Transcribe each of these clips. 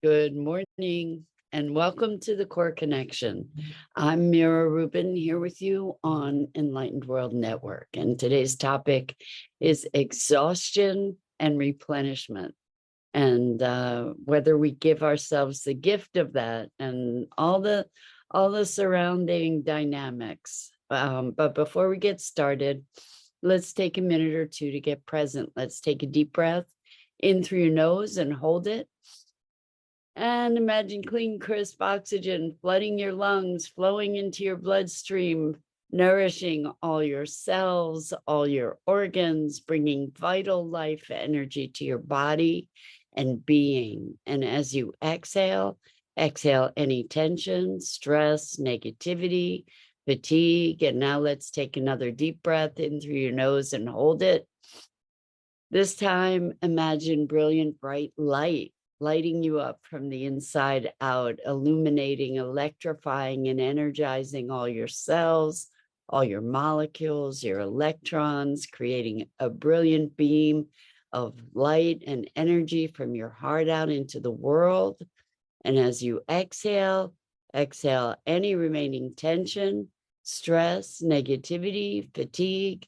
Good morning and welcome to the Core Connection. I'm Mira Rubin here with you on Enlightened World Network. And today's topic is exhaustion and replenishment, and whether we give ourselves the gift of that and all the surrounding dynamics. But before we get started, let's take a minute or two to get present. Let's take a deep breath in through your nose and hold it. And imagine clean, crisp oxygen flooding your lungs, flowing into your bloodstream, nourishing all your cells, all your organs, bringing vital life energy to your body and being. And as you exhale any tension, stress, negativity, fatigue. And now let's take another deep breath in through your nose and hold it. This time, imagine brilliant, bright light lighting you up from the inside out, illuminating, electrifying, and energizing all your cells, all your molecules, your electrons, creating a brilliant beam of light and energy from your heart out into the world. And as you exhale any remaining tension, stress, negativity, fatigue.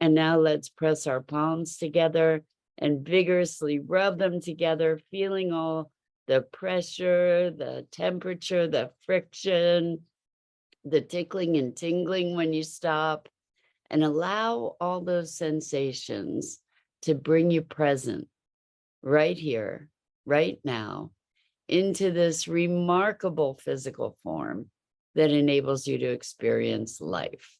And now let's press our palms together and vigorously rub them together, feeling all the pressure, the temperature, the friction, the tickling and tingling when you stop, and allow all those sensations to bring you present right here, right now, into this remarkable physical form that enables you to experience life.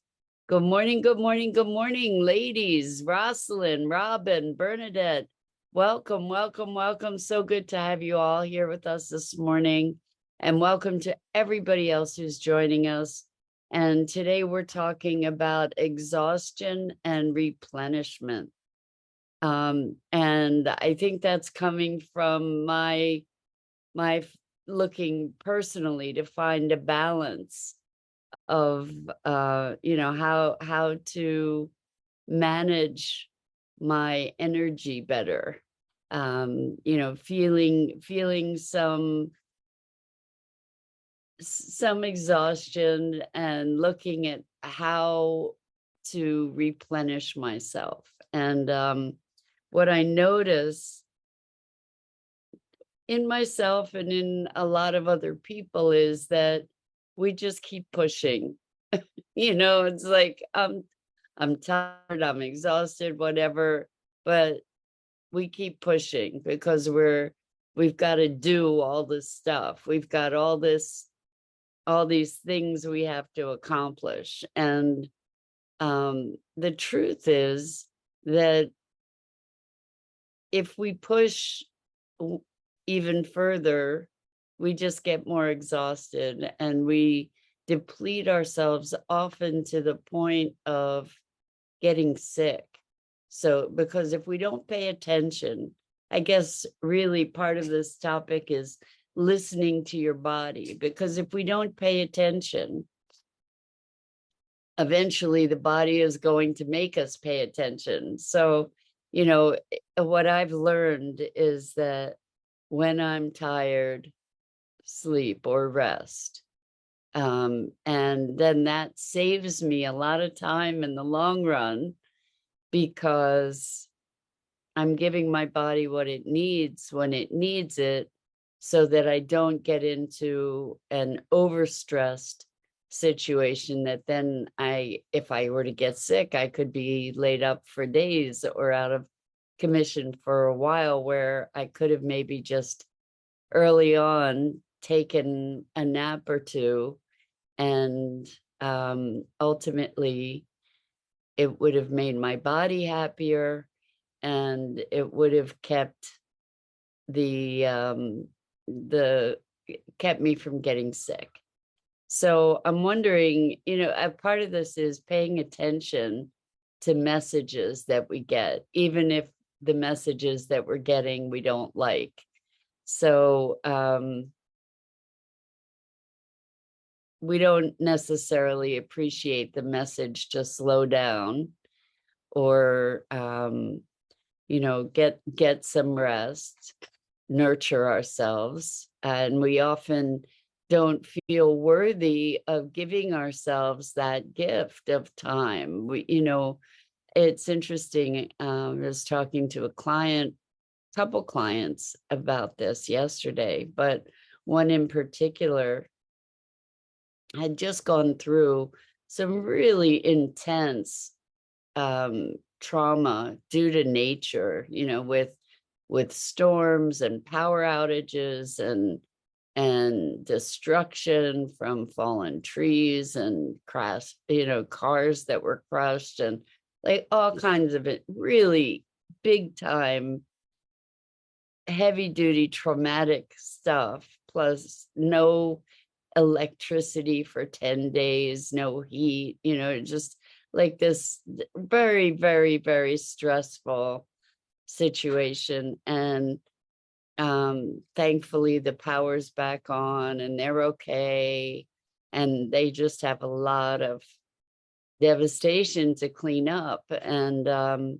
Good morning, good morning, good morning, ladies. Rosalind, Robin, Bernadette, welcome, welcome, welcome. So good to have you all here with us this morning. And welcome to everybody else who's joining us. And today we're talking about exhaustion and replenishment. And I think that's coming from my looking personally to find a balance of how to manage my energy better, feeling some exhaustion and looking at how to replenish myself. And what I notice in myself and in a lot of other people is that we just keep pushing. It's like I'm tired, I'm exhausted, whatever, but we keep pushing because we've got to do all this stuff. We've got all these things we have to accomplish. And the truth is that if we push even further, we just get more exhausted and we deplete ourselves often to the point of getting sick. So, because if we don't pay attention, I guess really part of this topic is listening to your body, because if we don't pay attention, eventually the body is going to make us pay attention. So, what I've learned is that when I'm tired, sleep or rest. And then that saves me a lot of time in the long run, because I'm giving my body what it needs when it needs it, so that I don't get into an overstressed situation that then if I were to get sick, I could be laid up for days or out of commission for a while, where I could have maybe just early on taken a nap or two, and ultimately it would have made my body happier, and it would have kept kept me from getting sick. So I'm wondering, a part of this is paying attention to messages that we get, even if the messages that we're getting we don't like. So we don't necessarily appreciate the message to slow down or get some rest. nurture ourselves, and we often don't feel worthy of giving ourselves that gift of time. It's interesting. I was talking to a couple clients about this yesterday, but one in particular had just gone through some really intense trauma due to nature, with storms and power outages and destruction from fallen trees and cars that were crushed, and like all kinds of it, really big time, heavy duty traumatic stuff, plus no electricity for 10 days, no heat, just like this very, very, very stressful situation. And thankfully the power's back on and they're okay. And they just have a lot of devastation to clean up. And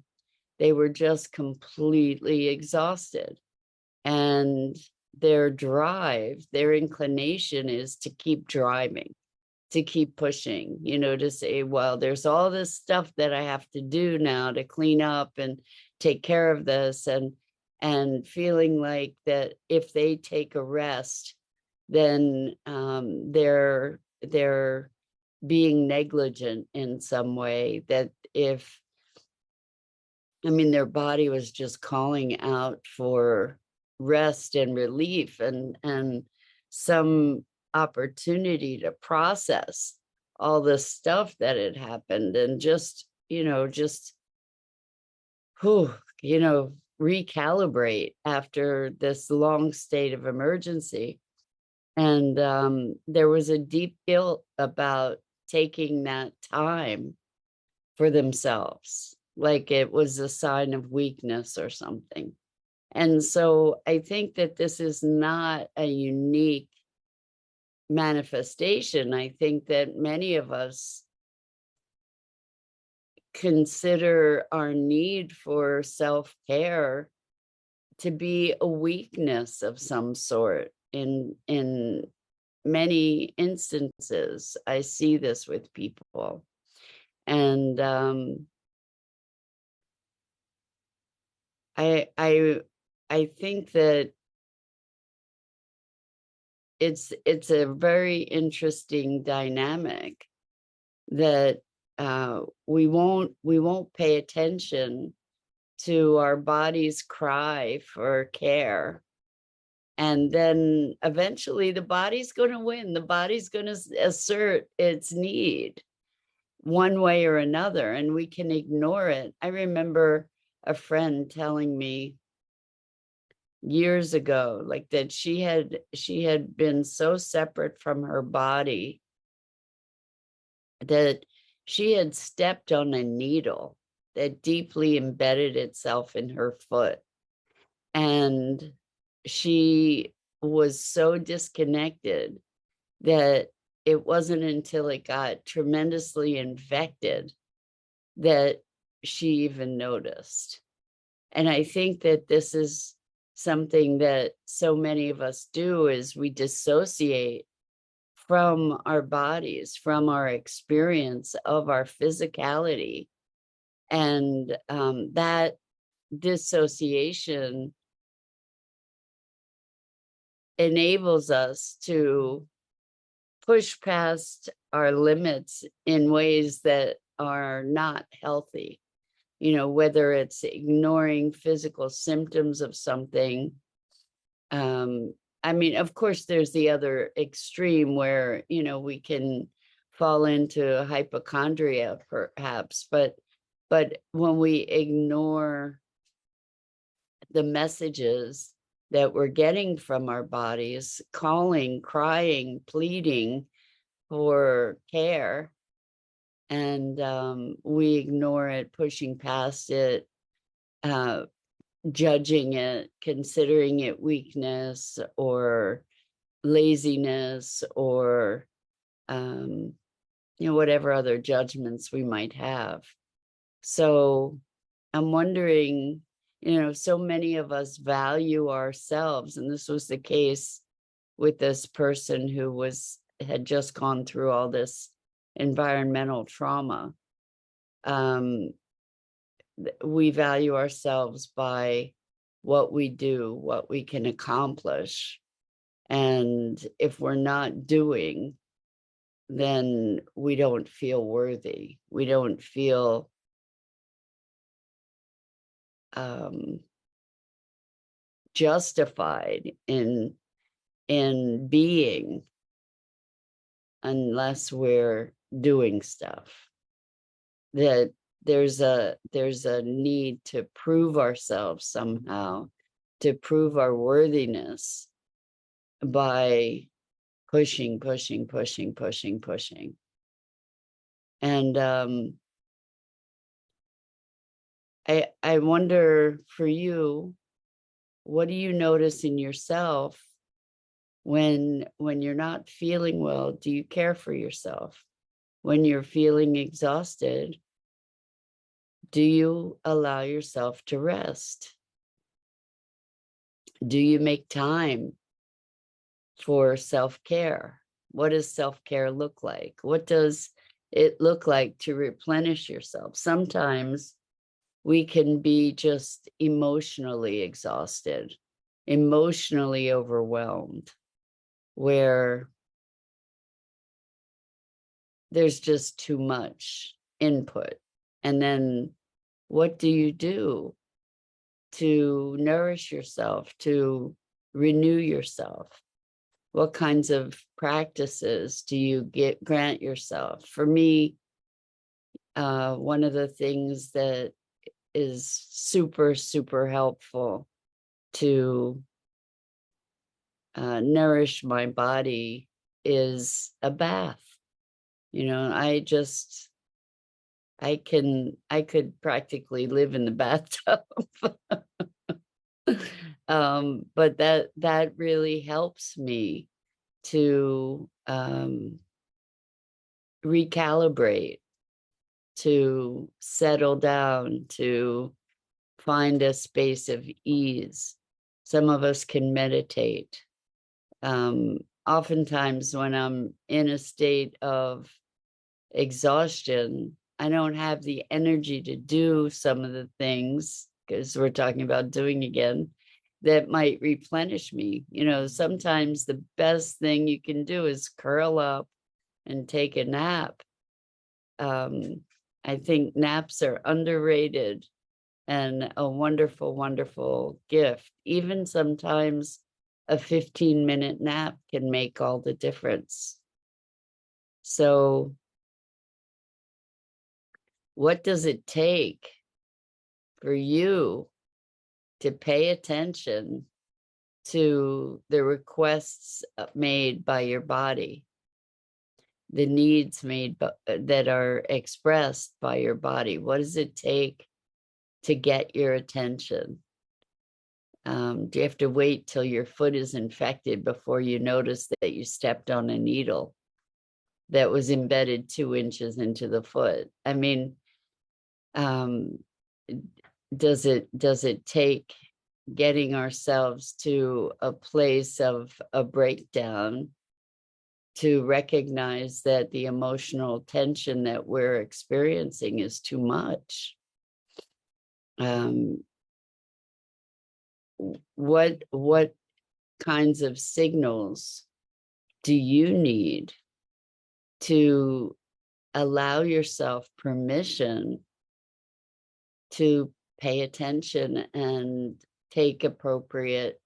they were just completely exhausted. And their drive, their inclination is to keep driving, to keep pushing, to say, well, there's all this stuff that I have to do now to clean up and take care of this, and feeling like that if they take a rest, then they're being negligent in some way. That their body was just calling out for rest and relief and some opportunity to process all the stuff that had happened, and just recalibrate after this long state of emergency. And there was a deep guilt about taking that time for themselves, like it was a sign of weakness or something. And so I think that this is not a unique manifestation. I think that many of us consider our need for self-care to be a weakness of some sort. In many instances, I see this with people. And I think that it's a very interesting dynamic that we won't pay attention to our body's cry for care, and then eventually the body's going to win. The body's going to assert its need one way or another, and we can ignore it. I remember a friend telling me years ago, like, that she had been so separate from her body that she had stepped on a needle that deeply embedded itself in her foot. And she was so disconnected that it wasn't until it got tremendously infected that she even noticed. And I think that this is something that so many of us do, is we dissociate from our bodies, from our experience of our physicality. And that dissociation enables us to push past our limits in ways that are not healthy. Whether it's ignoring physical symptoms of something. Of course, there's the other extreme where, we can fall into hypochondria perhaps, but when we ignore the messages that we're getting from our bodies, calling, crying, pleading for care, and we ignore it, pushing past it, judging it, considering it weakness or laziness, or whatever other judgments we might have. So I'm wondering So many of us value ourselves, and this was the case with this person who had just gone through all this environmental trauma. We value ourselves by what we do, what we can accomplish. And if we're not doing, then we don't feel worthy. We don't feel justified in being unless we're doing stuff. That there's a need to prove ourselves somehow, to prove our worthiness by pushing. And I wonder for you, what do you notice in yourself when you're not feeling well? Do you care for yourself? When you're feeling exhausted, do you allow yourself to rest? Do you make time for self-care? What does self-care look like? What does it look like to replenish yourself? Sometimes we can be just emotionally exhausted, emotionally overwhelmed, where there's just too much input. And then what do you do to nourish yourself, to renew yourself? What kinds of practices do you grant yourself? For me, one of the things that is super, super helpful to nourish my body is a bath. I could practically live in the bathtub. But that really helps me to recalibrate, to settle down, to find a space of ease. Some of us can meditate. Oftentimes when I'm in a state of exhaustion, I don't have the energy to do some of the things, because we're talking about doing again, that might replenish me. Sometimes the best thing you can do is curl up and take a nap. I think naps are underrated and a wonderful, wonderful gift. Even sometimes a 15-minute nap can make all the difference. So what does it take for you to pay attention to the requests made by your body, the needs made that are expressed by your body? What does it take to get your attention? Do you have to wait till your foot is infected before you notice that you stepped on a needle that was embedded 2 inches into the foot? I mean, does it take getting ourselves to a place of a breakdown to recognize that the emotional tension that we're experiencing is too much? What kinds of signals do you need to allow yourself permission to pay attention and take appropriate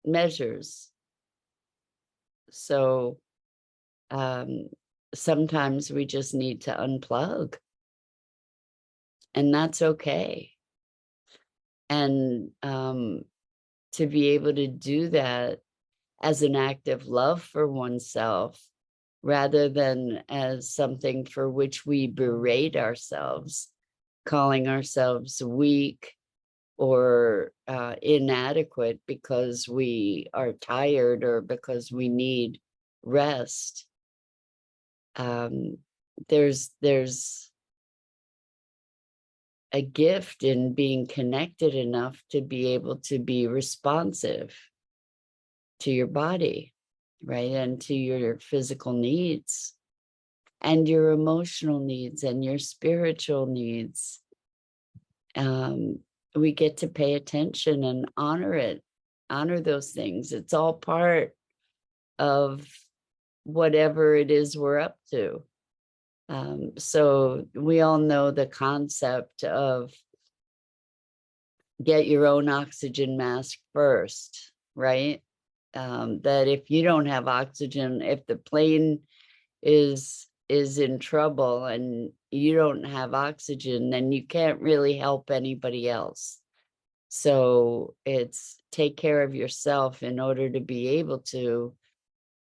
measures? So sometimes we just need to unplug, and that's okay. And to be able to do that as an act of love for oneself, rather than as something for which we berate ourselves, calling ourselves weak or inadequate because we are tired or because we need rest. There's a gift in being connected enough to be able to be responsive to your body, right? And to your physical needs and your emotional needs and your spiritual needs. We get to pay attention and honor those things. It's all part of whatever it is we're up to. So we all know the concept of get your own oxygen mask first, right? That if you don't have oxygen, if the plane is in trouble and you don't have oxygen, then you can't really help anybody else. So it's take care of yourself in order to be able to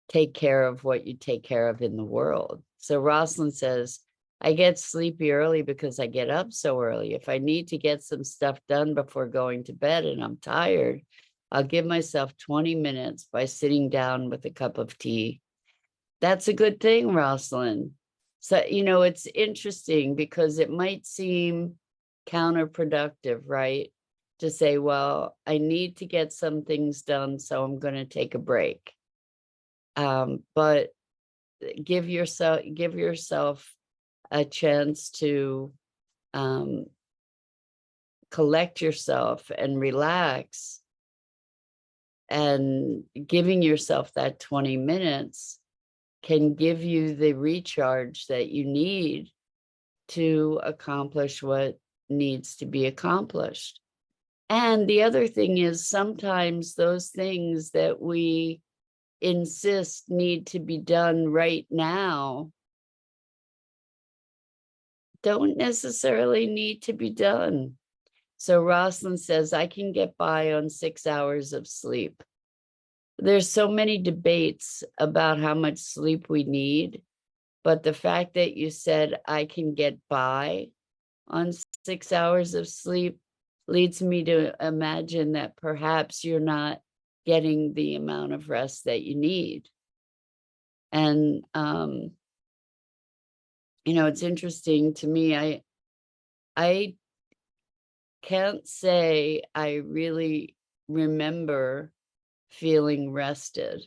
take care of what you take care of in the world. So Rosalind says, I get sleepy early because I get up so early. If I need to get some stuff done before going to bed and I'm tired, I'll give myself 20 minutes by sitting down with a cup of tea. That's a good thing, Rosalind. So, it's interesting because it might seem counterproductive, right? To say, well, I need to get some things done, so I'm going to take a break. But give yourself a chance to collect yourself and relax, and giving yourself that 20 minutes can give you the recharge that you need to accomplish what needs to be accomplished. And the other thing is, sometimes those things that we insist need to be done right now don't necessarily need to be done. So Rosalind says, I can get by on 6 hours of sleep. There's so many debates about how much sleep we need, but the fact that you said I can get by on 6 hours of sleep leads me to imagine that perhaps you're not getting the amount of rest that you need. And it's interesting to me. I can't say I really remember feeling rested.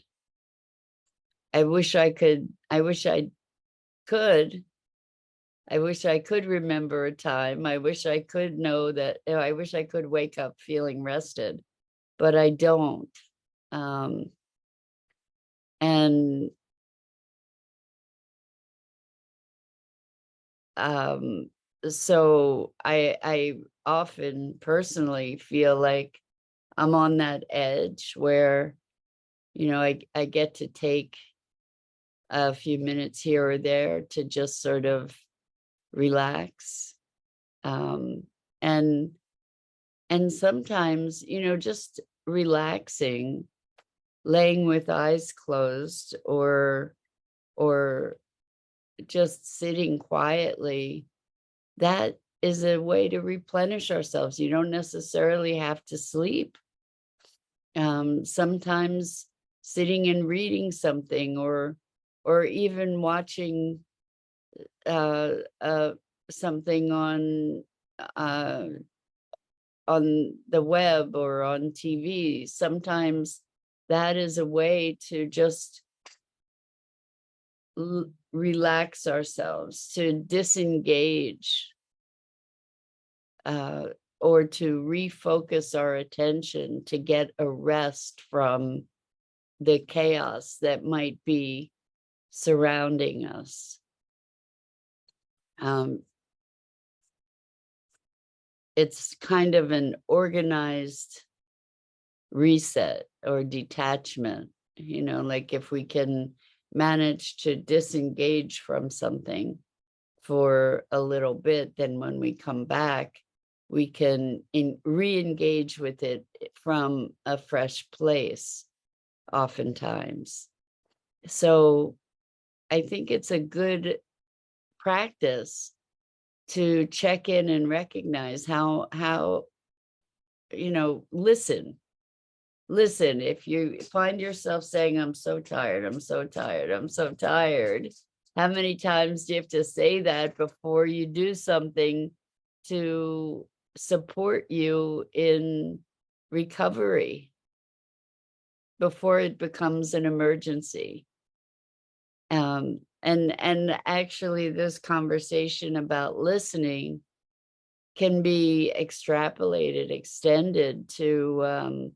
I wish I could remember a time. I wish I could know that. I wish I could wake up feeling rested, but I don't. And so I often personally feel like I'm on that edge where, I get to take a few minutes here or there to just sort of relax. And sometimes, just relaxing, laying with eyes closed, or just sitting quietly, that is a way to replenish ourselves. You don't necessarily have to sleep. Sometimes sitting and reading something, or even watching something on the web or on TV, sometimes that is a way to just relax ourselves, to disengage, or to refocus our attention, to get a rest from the chaos that might be surrounding us. It's kind of an organized reset or detachment, like if we can manage to disengage from something for a little bit, then when we come back, we can re-engage with it from a fresh place, oftentimes. So I think it's a good practice to check in and recognize how listen. If you find yourself saying, I'm so tired, I'm so tired, I'm so tired, how many times do you have to say that before you do something to support you in recovery before it becomes an emergency. And actually this conversation about listening can be extrapolated, extended to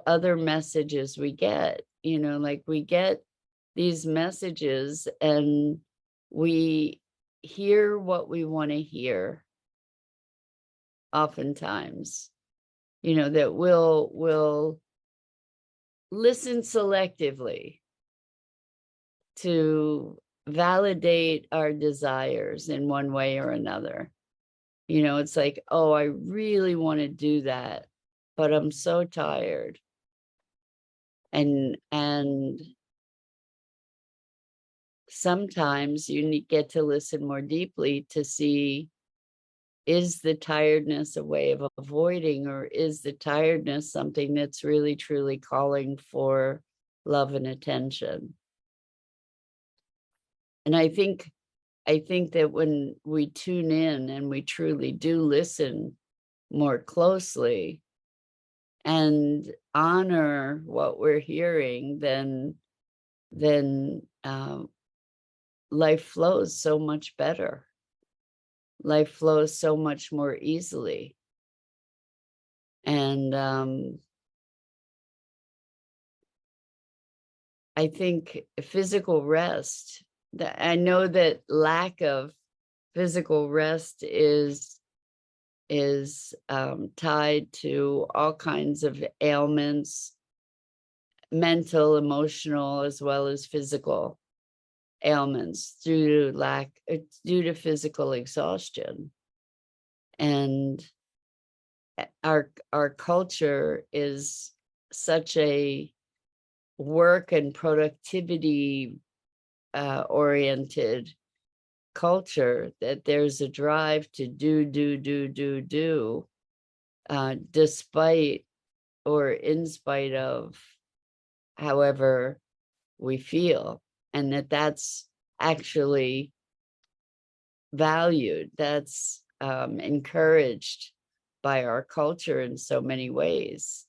other messages we get. Like we get these messages and we hear what we want to hear oftentimes, that we'll listen selectively to validate our desires in one way or another. It's like, oh, I really want to do that, but I'm so tired. And sometimes you get to listen more deeply to see, is the tiredness a way of avoiding, or is the tiredness something that's really truly calling for love and attention? And I think that when we tune in and we truly do listen more closely and honor what we're hearing, then life flows so much better. Life flows so much more easily. And I think physical rest, I know that lack of physical rest is tied to all kinds of ailments, mental, emotional, as well as physical ailments due to physical exhaustion. And our culture is such a work and productivity oriented culture that there's a drive to do despite or in spite of however we feel, and that's actually valued, that's encouraged by our culture in so many ways.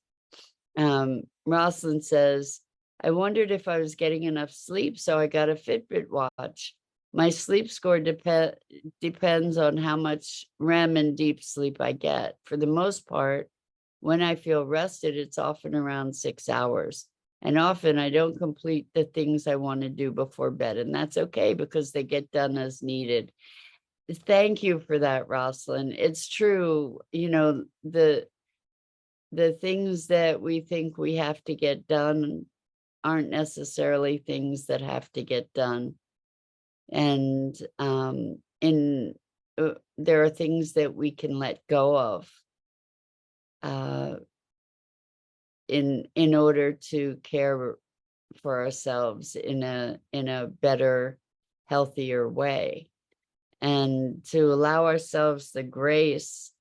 Rosalind says, I wondered if I was getting enough sleep, so I got a Fitbit watch. My sleep score depends on how much REM and deep sleep I get. For the most part, when I feel rested, it's often around 6 hours. And often I don't complete the things I want to do before bed. And that's okay because they get done as needed. Thank you for that, Rosalind. It's true. The things that we think we have to get done aren't necessarily things that have to get done. And there are things that we can let go of in order to care for ourselves in a better, healthier way, and to allow ourselves the grace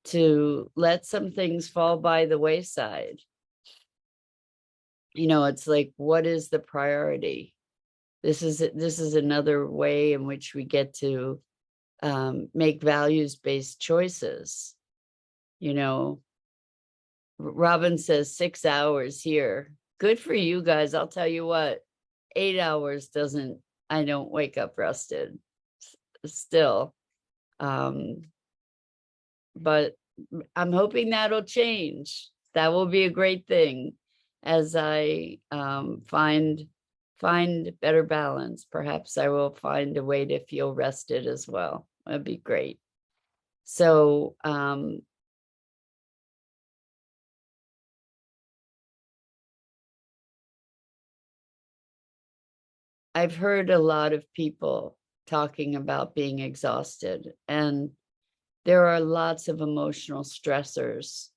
to let some things fall by the wayside. It's like, what is the priority? This is another way in which we get to make values-based choices. Robin says 6 hours here. Good for you guys. I'll tell you what, 8 hours I don't wake up rested still. But I'm hoping that'll change. That will be a great thing as I find better balance. Perhaps I will find a way to feel rested as well. That'd be great. So I've heard a lot of people talking about being exhausted, and there are lots of emotional stressors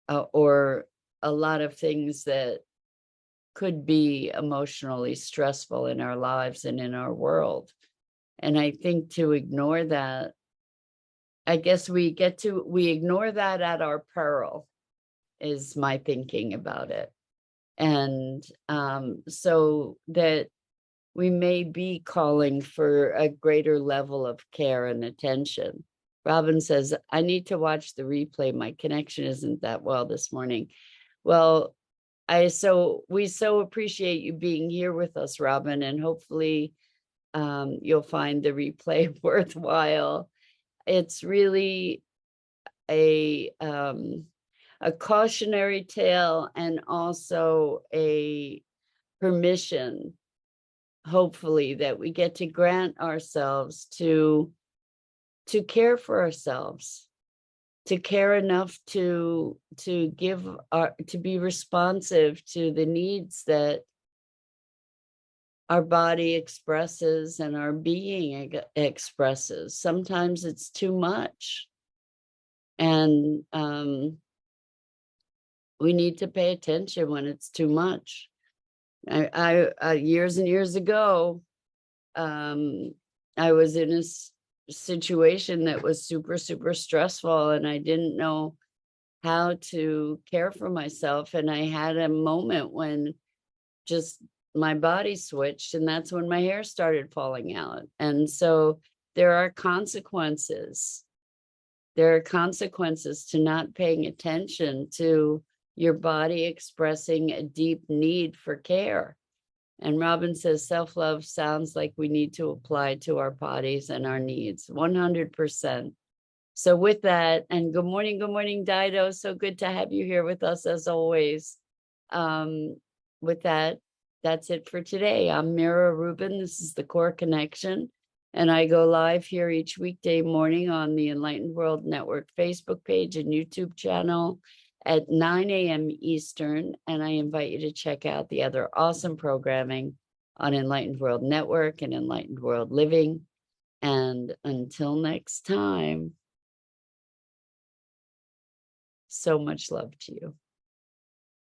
or a lot of things that could be emotionally stressful in our lives and in our world. And I think to ignore that, I guess we ignore that at our peril, is my thinking about it. And so that we may be calling for a greater level of care and attention. Robin says, I need to watch the replay. My connection isn't that well this morning. Well, we so appreciate you being here with us, Robin, and hopefully you'll find the replay worthwhile. It's really a cautionary tale and also a permission, hopefully, that we get to grant ourselves to care for ourselves, to care enough to be responsive to the needs that our body expresses and our being expresses. Sometimes it's too much, and we need to pay attention when it's too much. I years and years ago, I was in a situation that was super, super stressful, and I didn't know how to care for myself. And I had a moment when just my body switched, and that's when my hair started falling out. And so there are consequences. There are consequences to not paying attention to your body expressing a deep need for care. And Robin says, self-love sounds like we need to apply to our bodies and our needs, 100%. So with that, and good morning, Dido. So good to have you here with us as always. With that, that's it for today. I'm Mira Rubin. This is the Core Connection. And I go live here each weekday morning on the Enlightened World Network Facebook page and YouTube channel at 9 a.m. Eastern, and I invite you to check out the other awesome programming on Enlightened World Network and Enlightened World Living. And until next time, so much love to you.